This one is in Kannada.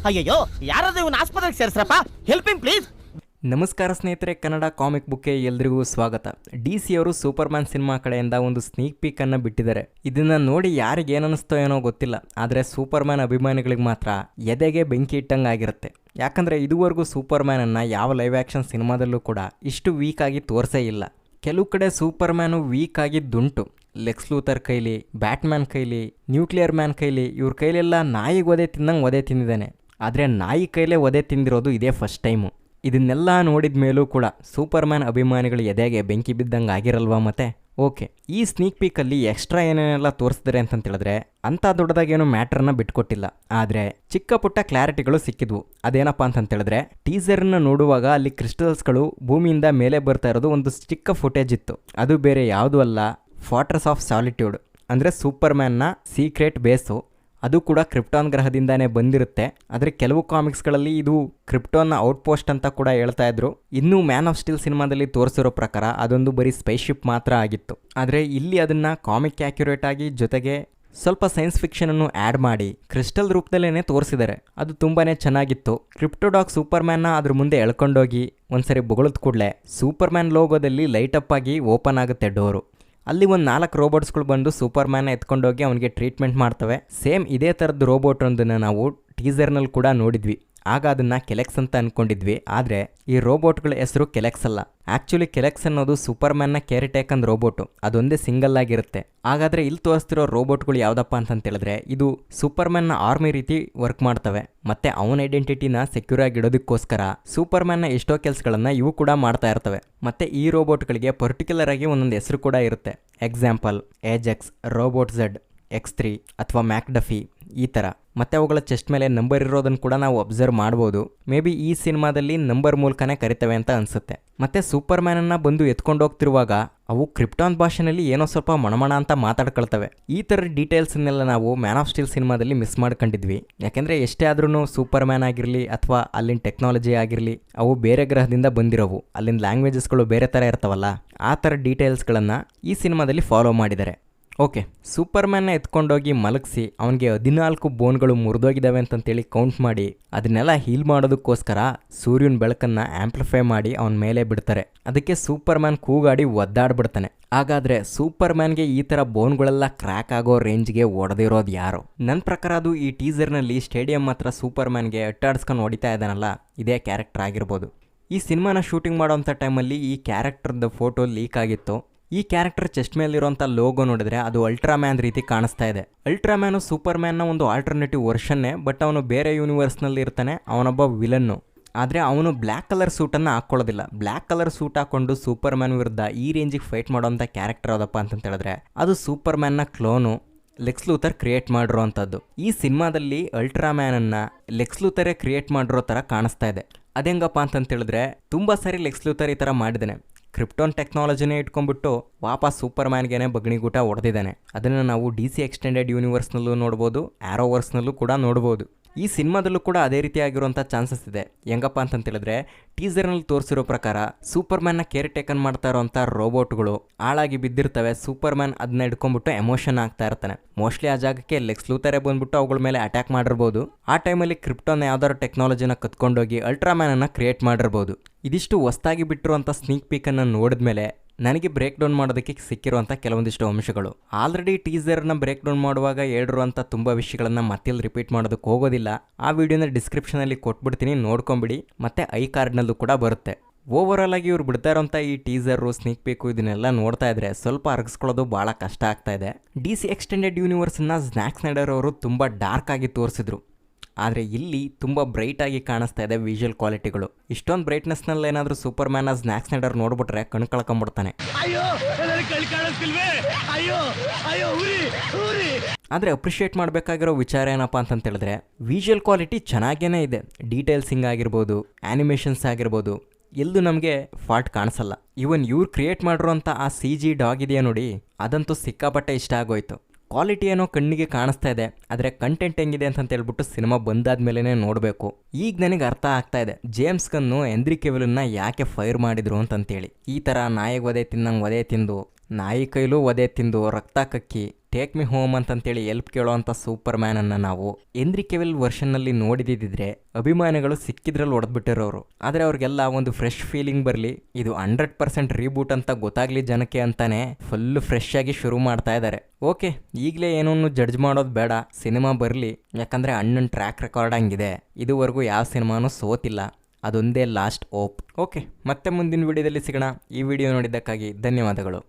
ಅಯ್ಯಯ್ಯೋ, ಯಾರಾದ್ರೂ ಇವನ್ ಆಸ್ಪತ್ರೆಗೆ ಸೇರಿಸ್ರಪ್ಪ. Help him please. ನಮಸ್ಕಾರ ಸ್ನೇಹಿತರೆ, ಕನ್ನಡ ಕಾಮಿಕ್ ಬುಕ್ಗೆ ಎಲ್ರಿಗೂ ಸ್ವಾಗತ. DC ಅವರು ಸೂಪರ್ಮ್ಯಾನ್ ಸಿನಿಮಾ ಕಡೆಯಿಂದ ಒಂದು ಸ್ನೀಕ್ ಪೀಕ್ ಅನ್ನು ಬಿಟ್ಟಿದ್ದಾರೆ. ಇದನ್ನ ನೋಡಿ ಯಾರಿಗೆ ಏನನ್ನಿಸ್ತೋ ಏನೋ ಗೊತ್ತಿಲ್ಲ, ಆದರೆ ಸೂಪರ್ಮ್ಯಾನ್ ಅಭಿಮಾನಿಗಳಿಗೆ ಮಾತ್ರ ಎದೆಗೆ ಬೆಂಕಿ ಇಟ್ಟಂಗಾಗಿರುತ್ತೆ. ಯಾಕಂದರೆ ಇದುವರೆಗೂ ಸೂಪರ್ಮ್ಯಾನ್ ಅನ್ನು ಯಾವ ಲೈವ್ ಆ್ಯಕ್ಷನ್ ಸಿನಿಮಾದಲ್ಲೂ ಕೂಡ ಇಷ್ಟು ವೀಕ್ ಆಗಿ ತೋರಿಸೇ ಇಲ್ಲ. ಕೆಲವು ಕಡೆ ಸೂಪರ್ಮ್ಯಾನು ವೀಕ್ ಆಗಿದ್ದುಂಟು. ಲೆಕ್ಸ್ ಲೂಥರ್ ಕೈಲಿ, ಬ್ಯಾಟ್ಮ್ಯಾನ್ ಕೈಲಿ, ನ್ಯೂಕ್ಲಿಯರ್ ಮ್ಯಾನ್ ಕೈಲಿ, ಇವ್ರ ಕೈಲೆಲ್ಲ ನಾಯಿಗೆ ಒದೆ ತಿಂದಂಗೆ ಒದೆ ತಿಂದಿದ್ದಾನೆ. ಆದರೆ ನಾಯಿ ಕೈಲೇ ಒದೆ ತಿಂದಿರೋದು ಇದೇ ಫಸ್ಟ್ ಟೈಮು. ಇದನ್ನೆಲ್ಲ ನೋಡಿದ ಮೇಲೂ ಕೂಡ ಸೂಪರ್ಮ್ಯಾನ್ ಅಭಿಮಾನಿಗಳು ಎದೆಗೆ ಬೆಂಕಿ ಬಿದ್ದಂಗೆ ಆಗಿರಲ್ವಾ ಮತ್ತೆ? ಓಕೆ, ಈ ಸ್ನೀಕ್ ಪೀಕಲ್ಲಿ ಎಕ್ಸ್ಟ್ರಾ ಏನೇನೆಲ್ಲ ತೋರಿಸಿದ್ರೆ ಅಂತಂತೇಳಿದ್ರೆ ಅಂಥ ದೊಡ್ಡದಾಗೇನು ಮ್ಯಾಟ್ರನ್ನ ಬಿಟ್ಕೊಟ್ಟಿಲ್ಲ. ಆದರೆ ಚಿಕ್ಕ ಪುಟ್ಟ ಕ್ಲಾರಿಟಿಗಳು ಸಿಕ್ಕಿದ್ವು. ಅದೇನಪ್ಪ ಅಂತಂತೇಳಿದ್ರೆ, ಟೀಸರ್ನ ನೋಡುವಾಗ ಅಲ್ಲಿ ಕ್ರಿಸ್ಟಲ್ಸ್ಗಳು ಭೂಮಿಯಿಂದ ಮೇಲೆ ಬರ್ತಾ ಇರೋದು ಒಂದು ಚಿಕ್ಕ ಫುಟೇಜ್ ಇತ್ತು. ಅದು ಬೇರೆ ಯಾವುದೂ ಅಲ್ಲ, ಫಾರ್ಟ್ರೆಸ್ ಆಫ್ ಸಾಲಿಟ್ಯೂಡ್ ಅಂದರೆ ಸೂಪರ್ಮ್ಯಾನ್ನ ಸೀಕ್ರೆಟ್ ಬೇಸು. ಅದು ಕೂಡ ಕ್ರಿಪ್ಟಾನ್ ಗ್ರಹದಿಂದಾನೇ ಬಂದಿರುತ್ತೆ. ಆದರೆ ಕೆಲವು ಕಾಮಿಕ್ಸ್ಗಳಲ್ಲಿ ಇದು ಕ್ರಿಪ್ಟಾನ್ನ ಔಟ್ಪೋಸ್ಟ್ ಅಂತ ಕೂಡ ಹೇಳ್ತಾ ಇದ್ರು. ಇನ್ನೂ ಮ್ಯಾನ್ ಆಫ್ ಸ್ಟೀಲ್ ಸಿನಿಮಾದಲ್ಲಿ ತೋರಿಸಿರೋ ಪ್ರಕಾರ ಅದೊಂದು ಬರೀ ಸ್ಪೇಸ್ಶಿಪ್ ಮಾತ್ರ ಆಗಿತ್ತು. ಆದರೆ ಇಲ್ಲಿ ಅದನ್ನು ಕಾಮಿಕ್ ಆ್ಯಕ್ಯುರೇಟ್ ಆಗಿ ಜೊತೆಗೆ ಸ್ವಲ್ಪ ಸೈನ್ಸ್ ಫಿಕ್ಷನನ್ನು ಆ್ಯಡ್ ಮಾಡಿ ಕ್ರಿಸ್ಟಲ್ ರೂಪದಲ್ಲೇ ತೋರಿಸಿದ್ದಾರೆ. ಅದು ತುಂಬಾ ಚೆನ್ನಾಗಿತ್ತು. ಕ್ರಿಪ್ಟೋಡಾಗ್ ಸೂಪರ್ಮ್ಯಾನ್ನ ಅದ್ರ ಮುಂದೆ ಎಳ್ಕೊಂಡೋಗಿ ಒಂದ್ಸರಿ ಬೊಗಳಿದ ಕೂಡಲೇ ಸೂಪರ್ಮ್ಯಾನ್ ಲೋಗೋದಲ್ಲಿ ಲೈಟ್ ಅಪ್ ಆಗಿ ಓಪನ್ ಆಗುತ್ತೆ ಡೋರು. ಅಲ್ಲಿ ಒಂದು 4 ರೋಬೋಟ್ಸ್ಗಳು ಬಂದು ಸೂಪರ್ಮ್ಯಾನ್ನ ಎತ್ಕೊಂಡೋಗಿ ಅವನಿಗೆ ಟ್ರೀಟ್ಮೆಂಟ್ ಮಾಡ್ತವೆ. ಸೇಮ್ ಇದೇ ಥರದ್ದು ರೋಬೋಟ್ ಒಂದನ್ನು ನಾವು ಟೀಸರ್ನಲ್ಲಿ ಕೂಡ ನೋಡಿದ್ವಿ. ಆಗ ಅದನ್ನು ಕೆಲೆಕ್ಸ್ ಅಂತ ಅಂದ್ಕೊಂಡಿದ್ವಿ. ಆದರೆ ಈ ರೋಬೋಟ್ಗಳ ಹೆಸರು ಕೆಲೆಕ್ಸ್ ಅಲ್ಲ. ಆ್ಯಕ್ಚುಲಿ ಕೆಲೆಕ್ಸ್ ಅನ್ನೋದು ಸೂಪರ್ಮ್ಯಾನ್ನ ಕೇರ್ಟೇಕ್ ಅಂದ್ ರೋಬೋಟು. ಅದೊಂದೇ ಸಿಂಗಲ್ ಆಗಿರುತ್ತೆ. ಹಾಗಾದರೆ ಇಲ್ಲಿ ತೋರಿಸ್ತಿರೋ ರೋಬೋಟ್ಗಳು ಯಾವುದಪ್ಪ ಅಂತಂತೇಳಿದ್ರೆ ಇದು ಸೂಪರ್ಮ್ಯಾನ್ನ ಆರ್ಮಿ ರೀತಿ ವರ್ಕ್ ಮಾಡ್ತವೆ. ಮತ್ತು ಅವನ ಐಡೆಂಟಿಟಿನ ಸೆಕ್ಯೂರ್ ಆಗಿಡೋದಕ್ಕೋಸ್ಕರ ಸೂಪರ್ಮ್ಯಾನ್ನ ಎಷ್ಟೋ ಕೆಲಸಗಳನ್ನು ಇವು ಕೂಡ ಮಾಡ್ತಾ ಇರ್ತವೆ. ಮತ್ತು ಈ ರೋಬೋಟ್ಗಳಿಗೆ ಪರ್ಟಿಕ್ಯುಲರ್ ಆಗಿ ಒಂದೊಂದು ಹೆಸರು ಕೂಡ ಇರುತ್ತೆ. ಎಕ್ಸಾಂಪಲ್ ಏಜೆಕ್ಸ್, ರೋಬೋಟ್ ಝೆಡ್, X3 ಅಥವಾ ಮ್ಯಾಕ್ಡಫಿ ಈ ಥರ. ಮತ್ತು ಅವುಗಳ ಚೆಸ್ಟ್ ಮೇಲೆ ನಂಬರ್ ಇರೋದನ್ನು ಕೂಡ ನಾವು ಅಬ್ಸರ್ವ್ ಮಾಡ್ಬೋದು. ಮೇ ಬಿ ಈ ಸಿನಿಮಾದಲ್ಲಿ ನಂಬರ್ ಮೂಲಕನೇ ಕರಿತವೆ ಅಂತ ಅನಿಸುತ್ತೆ. ಮತ್ತು ಸೂಪರ್ಮ್ಯಾನನ್ನು ಬಂದು ಎತ್ಕೊಂಡು ಹೋಗ್ತಿರುವಾಗ ಅವು ಕ್ರಿಪ್ಟಾನ್ ಭಾಷೆನಲ್ಲಿ ಏನೋ ಸ್ವಲ್ಪ ಮಣಮಣ ಅಂತ ಮಾತಾಡ್ಕೊಳ್ತವೆ. ಈ ಥರ ಡೀಟೇಲ್ಸನ್ನೆಲ್ಲ ನಾವು ಮ್ಯಾನ್ ಆಫ್ ಸ್ಟೀಲ್ ಸಿನಿಮಾದಲ್ಲಿ ಮಿಸ್ ಮಾಡ್ಕೊಂಡಿದ್ವಿ. ಯಾಕೆಂದರೆ ಎಷ್ಟೇ ಆದ್ರೂ ಸೂಪರ್ಮ್ಯಾನ್ ಆಗಿರಲಿ ಅಥವಾ ಅಲ್ಲಿನ ಟೆಕ್ನಾಲಜಿ ಆಗಿರಲಿ ಅವು ಬೇರೆ ಗ್ರಹದಿಂದ ಬಂದಿರೋವು. ಅಲ್ಲಿನ ಲ್ಯಾಂಗ್ವೇಜಸ್ಗಳು ಬೇರೆ ಥರ ಇರ್ತಾವಲ್ಲ, ಆ ಥರ ಡೀಟೇಲ್ಸ್ಗಳನ್ನು ಈ ಸಿನಿಮಾದಲ್ಲಿ ಫಾಲೋ ಮಾಡಿದ್ದಾರೆ. ಓಕೆ, ಸೂಪರ್ಮ್ಯಾನ್ನ ಎತ್ಕೊಂಡೋಗಿ ಮಲಗಿಸಿ ಅವನಿಗೆ 14 ಬೋನ್ಗಳು ಮುರಿದೋಗಿದ್ದಾವೆ ಅಂತಂತೇಳಿ ಕೌಂಟ್ ಮಾಡಿ ಅದನ್ನೆಲ್ಲ ಹೀಲ್ ಮಾಡೋದಕ್ಕೋಸ್ಕರ ಸೂರ್ಯನ ಬೆಳಕನ್ನು ಆ್ಯಂಪ್ಲಿಫೈ ಮಾಡಿ ಅವನ ಮೇಲೆ ಬಿಡ್ತಾರೆ. ಅದಕ್ಕೆ ಸೂಪರ್ಮ್ಯಾನ್ ಕೂಗಾಡಿ ಒದ್ದಾಡ್ಬಿಡ್ತಾನೆ. ಹಾಗಾದರೆ ಸೂಪರ್ಮ್ಯಾನ್ಗೆ ಈ ಥರ ಬೋನ್ಗಳೆಲ್ಲ ಕ್ರ್ಯಾಕ್ ಆಗೋ ರೇಂಜ್ಗೆ ಒಡೆದಿರೋದು ಯಾರು? ನನ್ನ ಪ್ರಕಾರ ಅದು ಈ ಟೀಸರ್ನಲ್ಲಿ ಸ್ಟೇಡಿಯಂ ಹತ್ರ ಸೂಪರ್ಮ್ಯಾನ್ಗೆ ಅಟ್ಟಾಡ್ಸ್ಕೊಂಡು ಹೊಡಿತಾ ಇದ್ದಾನಲ್ಲ, ಇದೇ ಕ್ಯಾರೆಕ್ಟರ್ ಆಗಿರ್ಬೋದು. ಈ ಸಿನಿಮಾನ ಶೂಟಿಂಗ್ ಮಾಡೋಂಥ ಟೈಮಲ್ಲಿ ಈ ಕ್ಯಾರೆಕ್ಟರ್ದು ಫೋಟೋ ಲೀಕ್ ಆಗಿತ್ತು. ಈ ಕ್ಯಾರೆಕ್ಟರ್ ಚೆಸ್ಟ್ ಮೇಲಿರುವಂಥ ಲೋಗೋ ನೋಡಿದ್ರೆ ಅದು ಅಲ್ಟ್ರಾಮ್ಯಾನ್ ರೀತಿ ಕಾಣಿಸ್ತಾ ಇದೆ. ಅಲ್ಟ್ರಾಮ್ಯಾನು ಸೂಪರ್ಮ್ಯಾನ್ನ ಒಂದು ಆಲ್ಟರ್ನೇಟಿವ್ ವರ್ಷನ್ನೇ, ಬಟ್ ಅವನು ಬೇರೆ ಯೂನಿವರ್ಸ್ನಲ್ಲಿ ಇರ್ತಾನೆ. ಅವನೊಬ್ಬ ವಿಲನ್ನು. ಆದರೆ ಅವನು ಬ್ಲ್ಯಾಕ್ ಕಲರ್ ಸೂಟನ್ನು ಹಾಕ್ಕೊಳ್ಳೋದಿಲ್ಲ. ಬ್ಲ್ಯಾಕ್ ಕಲರ್ ಸೂಟ್ ಹಾಕ್ಕೊಂಡು ಸೂಪರ್ಮ್ಯಾನ್ ವಿರುದ್ಧ ಈ ರೇಂಜಿಗೆ ಫೈಟ್ ಮಾಡೋಂಥ ಕ್ಯಾರೆಕ್ಟರ್ ಯಾವುದಪ್ಪ ಅಂತಂತೇಳಿದ್ರೆ ಅದು ಸೂಪರ್ಮ್ಯಾನ್ನ ಕ್ಲೋನು ಲೆಕ್ಸ್ ಲೂಥರ್ ಕ್ರಿಯೇಟ್ ಮಾಡಿರೋ ಅಂಥದ್ದು. ಈ ಸಿನಿಮಾದಲ್ಲಿ ಅಲ್ಟ್ರಾಮ್ಯಾನನ್ನು ಲೆಕ್ಸ್ ಲೂಥರೇ ಕ್ರಿಯೇಟ್ ಮಾಡಿರೋ ಥರ ಕಾಣಿಸ್ತಾ ಇದೆ. ಅದೆಂಗಪ್ಪ ಅಂತಂತೇಳಿದ್ರೆ ತುಂಬ ಸಾರಿ ಲೆಕ್ಸ್ ಲೂಥರ್ ಈ ಥರ ಮಾಡಿದ್ದಾನೆ. ಕ್ರಿಪ್ಟಾನ್ ಟೆಕ್ನಾಲಜಿನೇ ಇಟ್ಕೊಂಡ್ಬಿಟ್ಟು ವಾಪಸ್ ಸೂಪರ್ಮ್ಯಾನ್ಗೇನೆ ಬಗ್ನಿಗೂಟ ಹೊಡೆದಿದ್ದಾನೆ. ಅದನ್ನು ನಾವು DC ಎಕ್ಸ್ಟೆಂಡೆಡ್ ಯೂನಿವರ್ಸ್ನಲ್ಲೂ ನೋಡ್ಬೋದು, ಆ್ಯರೋವರ್ಸ್ನಲ್ಲೂ ಕೂಡ ನೋಡ್ಬೋದು. ಈ ಸಿನಿಮಾದಲ್ಲೂ ಕೂಡ ಅದೇ ರೀತಿಯಾಗಿರುವಂಥ ಚಾನ್ಸಸ್ ಇದೆ. ಹೆಂಗಪ್ಪ ಅಂತಂತೇಳಿದ್ರೆ ಟೀಸರ್ನಲ್ಲಿ ತೋರಿಸಿರೋ ಪ್ರಕಾರ ಸೂಪರ್ಮ್ಯಾನ್ನ ಕೇರ್ ಟೇಕನ್ ಮಾಡ್ತಾ ಇರೋಂಥ ರೋಬೋಟ್ಗಳು ಹಾಳಾಗಿ ಬಿದ್ದಿರ್ತವೆ. ಸೂಪರ್ಮ್ಯಾನ್ ಅದನ್ನ ಹಿಡ್ಕೊಂಡ್ಬಿಟ್ಟು ಎಮೋಷನ್ ಆಗ್ತಾ ಇರ್ತಾನೆ. ಮೋಸ್ಟ್ಲಿ ಆ ಜಾಗಕ್ಕೆ ಲೆಕ್ಸ್ ಲೂಥರೇ ಬಂದ್ಬಿಟ್ಟು ಅವುಗಳ ಮೇಲೆ ಅಟ್ಯಾಕ್ ಮಾಡಿರ್ಬೋದು. ಆ ಟೈಮಲ್ಲಿ ಕ್ರಿಪ್ಟಾನ್ ಯಾವ್ದಾದ್ರು ಟೆಕ್ನಾಲಜಿನ ಕತ್ಕೊಂಡೋಗಿ ಅಲ್ಟ್ರಾಮ್ಯಾನನ್ನು ಕ್ರಿಯೇಟ್ ಮಾಡಿರ್ಬೋದು. ಇದಿಷ್ಟು ಹೊಸ್ದಾಗಿ ಬಿಟ್ಟಿರುವಂಥ ಸ್ನೀಕ್ ಪೀಕನ್ನು ನೋಡಿದ್ಮೇಲೆ ನನಗೆ ಬ್ರೇಕ್ ಡೌನ್ ಮಾಡೋದಕ್ಕೆ ಸಿಕ್ಕಿರುವಂಥ ಕೆಲವೊಂದಿಷ್ಟು ಅಂಶಗಳು. ಆಲ್ರೆಡಿ ಟೀಸರ್ನ ಬ್ರೇಕ್ ಡೌನ್ ಮಾಡುವಾಗ ಹೇಳಿರುವಂಥ ತುಂಬ ವಿಷಯಗಳನ್ನು ಮತ್ತಿಲ್ಲಿ ರಿಪೀಟ್ ಮಾಡೋದಕ್ಕೆ ಹೋಗೋದಿಲ್ಲ. ಆ ವಿಡಿಯೋನ ಡಿಸ್ಕ್ರಿಪ್ಷನಲ್ಲಿ ಕೊಟ್ಬಿಡ್ತೀನಿ, ನೋಡ್ಕೊಂಬಿಡಿ. ಮತ್ತು ಐ ಕಾರ್ಡ್ನಲ್ಲೂ ಕೂಡ ಬರುತ್ತೆ. ಓವರಾಲ್ ಆಗಿ ಇವ್ರು ಬಿಡ್ತಾ ಇರೋಂಥ ಈ ಟೀಸರು, ಸ್ನೀಕ್ ಪೀಕು ಇದನ್ನೆಲ್ಲ ನೋಡ್ತಾ ಇದ್ರೆ ಸ್ವಲ್ಪ ಅರಗಿಸ್ಕೊಳ್ಳೋದು ಭಾಳ ಕಷ್ಟ ಆಗ್ತಾ ಇದೆ. DC ಎಕ್ಸ್ಟೆಂಡೆಡ್ ಯೂನಿವರ್ಸನ್ನು ಜ್ಯಾಕ್ ಸ್ನೈಡರ್ ಅವರು ತುಂಬ ಡಾರ್ಕ್ ಆಗಿ ತೋರಿಸಿದ್ರು. ಆದರೆ ಇಲ್ಲಿ ತುಂಬ ಬ್ರೈಟಾಗಿ ಕಾಣಿಸ್ತಾ ಇದೆ ವಿಜುವಲ್ ಕ್ವಾಲಿಟಿಗಳು. ಇಷ್ಟೊಂದು ಬ್ರೈಟ್ನೆಸ್ನಲ್ಲಿ ಏನಾದರೂ ಸೂಪರ್ಮ್ಯಾನ್ ಜ್ಯಾಕ್ ಸ್ನೈಡರ್ ನೋಡ್ಬಿಟ್ರೆ ಕಣ್ ಕಳ್ಕೊಂಡ್ಬಿಡ್ತಾನೆ. ಆದರೆ ಅಪ್ರಿಷಿಯೇಟ್ ಮಾಡಬೇಕಾಗಿರೋ ವಿಚಾರ ಏನಪ್ಪ ಅಂತಂತೇಳಿದ್ರೆ ವಿಜುವಲ್ ಕ್ವಾಲಿಟಿ ಚೆನ್ನಾಗೇ ಇದೆ. ಡೀಟೇಲ್ಸಿಂಗ್ ಆಗಿರ್ಬೋದು, ಆ್ಯನಿಮೇಷನ್ಸ್ ಆಗಿರ್ಬೋದು, ಎಲ್ಲೂ ನಮಗೆ ಫಾಲ್ಟ್ ಕಾಣಿಸಲ್ಲ. ಇವನ್ ಇವ್ರು ಕ್ರಿಯೇಟ್ ಮಾಡಿರೋಂಥ ಆ CG ಡಾಗ್ ಇದೆಯಾ ನೋಡಿ, ಅದಂತೂ ಸಿಕ್ಕಾಪಟ್ಟೆ ಇಷ್ಟ ಆಗೋಯ್ತು. ಕ್ವಾಲಿಟಿ ಏನೋ ಕಣ್ಣಿಗೆ ಕಾಣಿಸ್ತಾ ಇದೆ, ಆದರೆ ಕಂಟೆಂಟ್ ಹೆಂಗಿದೆ ಅಂತ ಹೇಳ್ಬಿಟ್ಟು ಸಿನಿಮಾ ಬಂದಾದ್ಮೇಲೆ ನೋಡಬೇಕು. ಈಗ ನನಗೆ ಅರ್ಥ ಆಗ್ತಾ ಇದೆ ಜೇಮ್ಸ್ ಗನ್ನು ಹೆನ್ರಿ ಕೆವಿಲನ್ನ ಯಾಕೆ ಫೈರ್ ಮಾಡಿದ್ರು ಅಂತಂತೇಳಿ. ಈ ಥರ ನಾಯಿಗೆ ಒದೆ ತಿನ್ನಂಗೆ ಒದೆ ತಿಂದು, ನಾಯಿ ಕೈಲೂ ಒದೆ ತಿಂದು, ರಕ್ತ ಕಕ್ಕಿ ಟೇಕ್ ಮಿ ಹೋಮ್ ಅಂತಂತೇಳಿ ಎಲ್ಪ್ ಕೇಳೋವಂಥ ಸೂಪರ್ ಮ್ಯಾನ್ ಅನ್ನ ನಾವು ಹೆನ್ರಿ ಕೆವಿಲ್ ವರ್ಷನ್ನಲ್ಲಿ ನೋಡಿದಿದ್ರೆ ಅಭಿಮಾನಿಗಳು ಸಿಕ್ಕಿದ್ರಲ್ಲಿ ಹೊಡೆದ್ಬಿಟ್ಟಿರೋರು. ಆದರೆ ಅವ್ರಿಗೆಲ್ಲ ಒಂದು ಫ್ರೆಶ್ ಫೀಲಿಂಗ್ ಬರಲಿ, ಇದು 100% ರೀಬೂಟ್ ಅಂತ ಗೊತ್ತಾಗ್ಲಿ ಜನಕ್ಕೆ ಅಂತಾನೆ ಫುಲ್ ಫ್ರೆಶ್ ಆಗಿ ಶುರು ಮಾಡ್ತಾ ಇದ್ದಾರೆ. ಓಕೆ, ಈಗಲೇ ಏನನ್ನು ಜಡ್ಜ್ ಮಾಡೋದು ಬೇಡ, ಸಿನಿಮಾ ಬರಲಿ. ಯಾಕಂದರೆ ಅಣ್ಣನ ಟ್ರ್ಯಾಕ್ ರೆಕಾರ್ಡ್ ಹಂಗಿದೆ, ಇದುವರೆಗೂ ಯಾವ ಸಿನಿಮಾನೂ ಸೋತಿಲ್ಲ, ಅದೊಂದೇ ಲಾಸ್ಟ್ ಓಪ್. ಓಕೆ, ಮತ್ತೆ ಮುಂದಿನ ವಿಡಿಯೋದಲ್ಲಿ ಸಿಗೋಣ. ಈ ವಿಡಿಯೋ ನೋಡಿದ್ದಕ್ಕಾಗಿ ಧನ್ಯವಾದಗಳು.